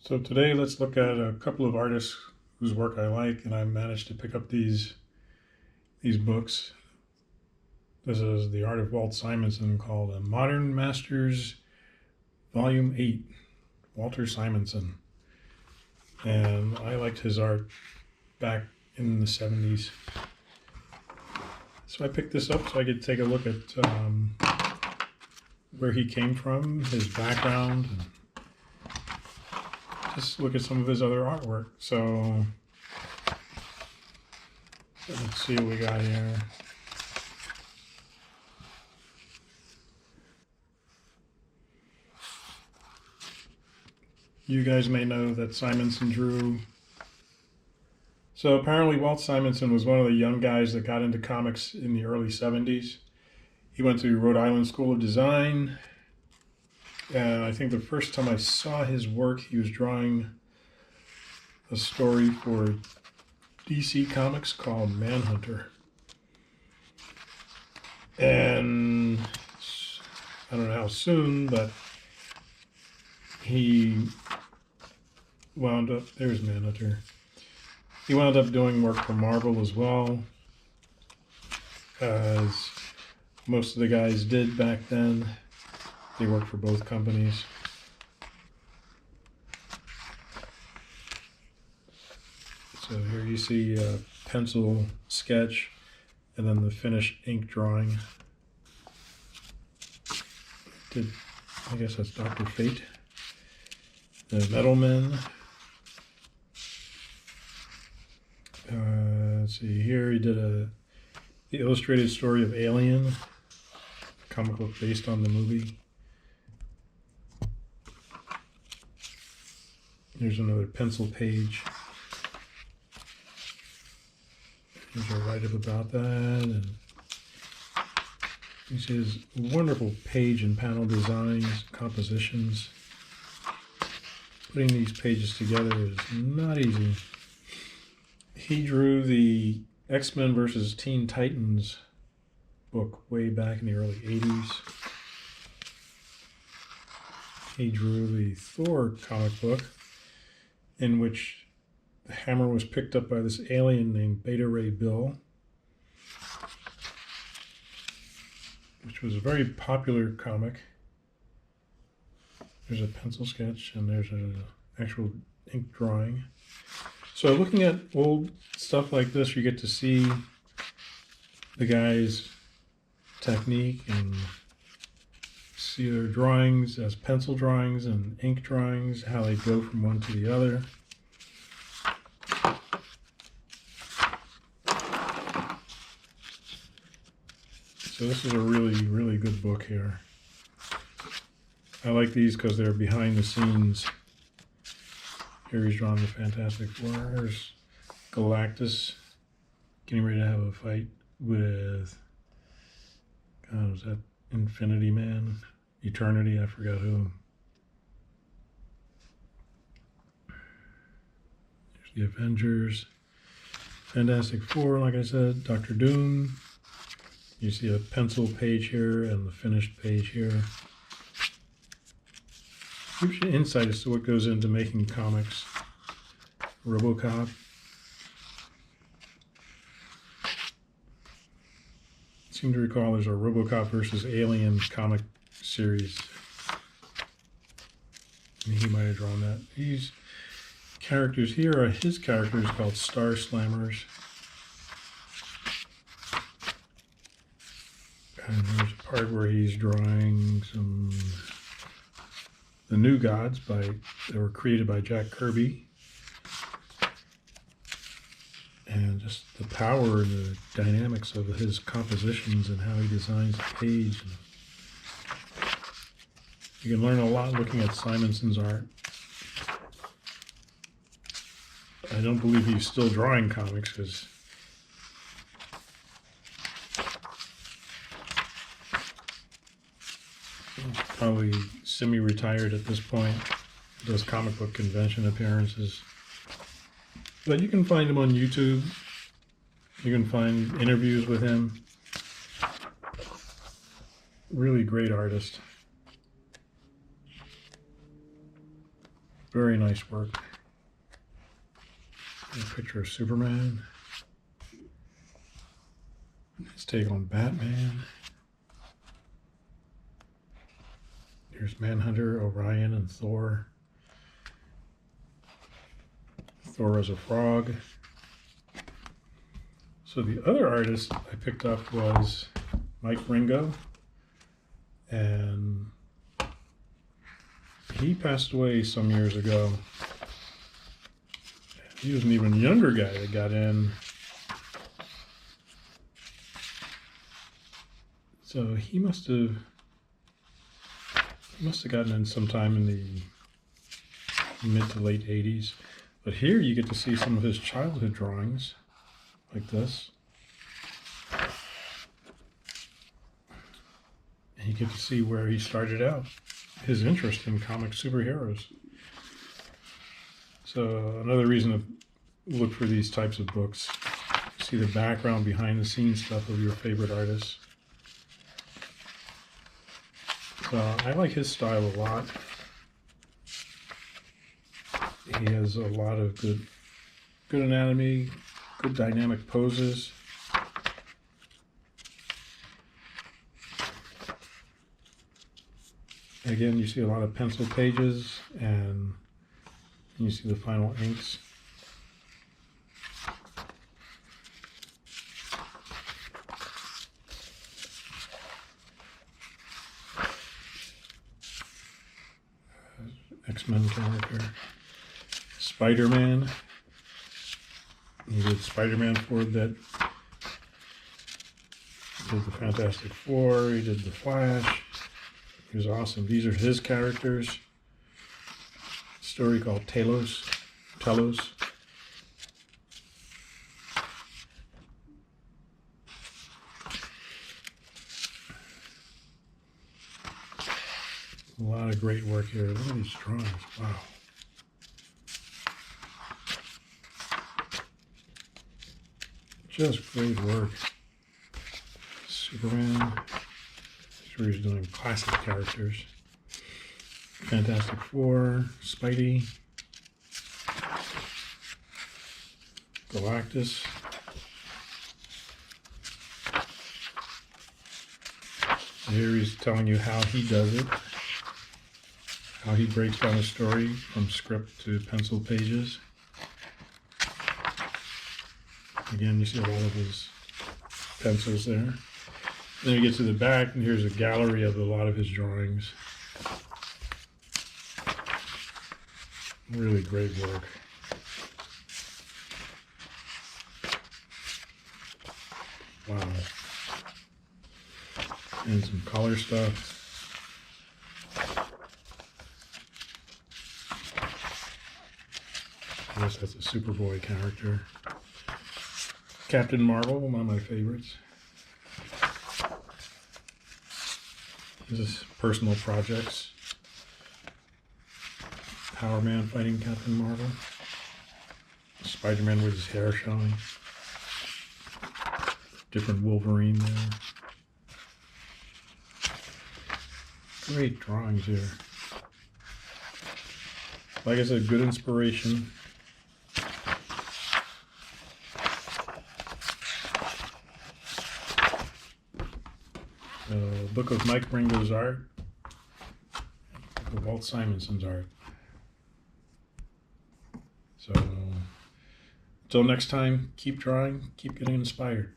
So today let's look at a couple of artists whose work I like, and I managed to pick up these books. This is The Art of Walt Simonson, called Modern Masters Volume 8, Walter Simonson. And I liked his art back in the 70s. So I picked this up so I could take a look at where he came from, his background, and just look at some of his other artwork. So let's see what we got here. You guys may know that Simonson drew. So apparently Walt Simonson was one of the young guys that got into comics in the early 70s. He went to Rhode Island School of Design. And I think the first time I saw his work, he was drawing a story for DC Comics called Manhunter. And I don't know how soon, but he wound up, there's Manhunter. He wound up doing work for Marvel as well, as most of the guys did back then. They worked for both companies. So here you see a pencil sketch and then the finished ink drawing. I guess that's Dr. Fate. The Metal Men. Let's see, here he did the illustrated story of Alien, comic book based on the movie. Here's another pencil page. Here's a write-up about that, and you see his wonderful page and panel designs, compositions. Putting these pages together is not easy. He drew the X-Men versus Teen Titans book way back in the early 80s. He drew the Thor comic book, in which the hammer was picked up by this alien named Beta Ray Bill, which was a very popular comic. There's a pencil sketch and there's an actual ink drawing. So looking at old stuff like this, you get to see the guy's technique and see their drawings as pencil drawings and ink drawings, how they go from one to the other. So this is a really, really good book here. I like these because they're behind the scenes. Here he's drawing the Fantastic Four. There's Galactus getting ready to have a fight with, God, was that Infinity Man? Eternity, I forgot who. There's the Avengers. Fantastic Four, like I said, Dr. Doom. You see a pencil page here and the finished page here. Gives you insight as to what goes into making comics. RoboCop. I seem to recall there's a RoboCop versus Alien comic series. And he might have drawn that. These characters here are his characters called Star Slammers. And there's a part where he's drawing the New Gods that were created by Jack Kirby. And just the power and the dynamics of his compositions and how he designs the page. You can learn a lot looking at Simonson's art. I don't believe he's still drawing comics because he's probably semi-retired at this point. He does comic book convention appearances. But you can find him on YouTube. You can find interviews with him. Really great artist. Very nice work. A picture of Superman. His take on Batman. Here's Manhunter, Orion, and Thor. Thor as a frog. So the other artist I picked up was Mike Wieringo, and he passed away some years ago. He was an even younger guy that got in. So he must have gotten in sometime in the mid to late 80s. But here you get to see some of his childhood drawings, like this. And you get to see where he started out, his interest in comic superheroes. So another reason to look for these types of books, see the background, behind the scenes stuff of your favorite artists. So I like his style a lot. He has a lot of good anatomy, good dynamic poses. Again, you see a lot of pencil pages, and you see the final inks. X-Men character. Spider-Man. He did Spider-Man for that. He did the Fantastic Four. He did the Flash. He was awesome. These are his characters. A story called Telos. A lot of great work here. Look at these drawings. Wow. Just great work. Superman. Sure, he's doing classic characters. Fantastic Four, Spidey, Galactus. Here he's telling you how he does it, how he breaks down a story from script to pencil pages. Again, you see a lot of his pencils there. Then you get to the back, and here's a gallery of a lot of his drawings. Really great work. Wow. And some color stuff. I guess that's a Superboy character. Captain Marvel, one of my favorites. This is personal projects. Power Man fighting Captain Marvel. Spider-Man with his hair showing. Different Wolverine there. Great drawings here. Like I said, good inspiration. Book of Mike Wieringo's art, book of Walt Simonson's art. So, until next time, keep drawing, keep getting inspired.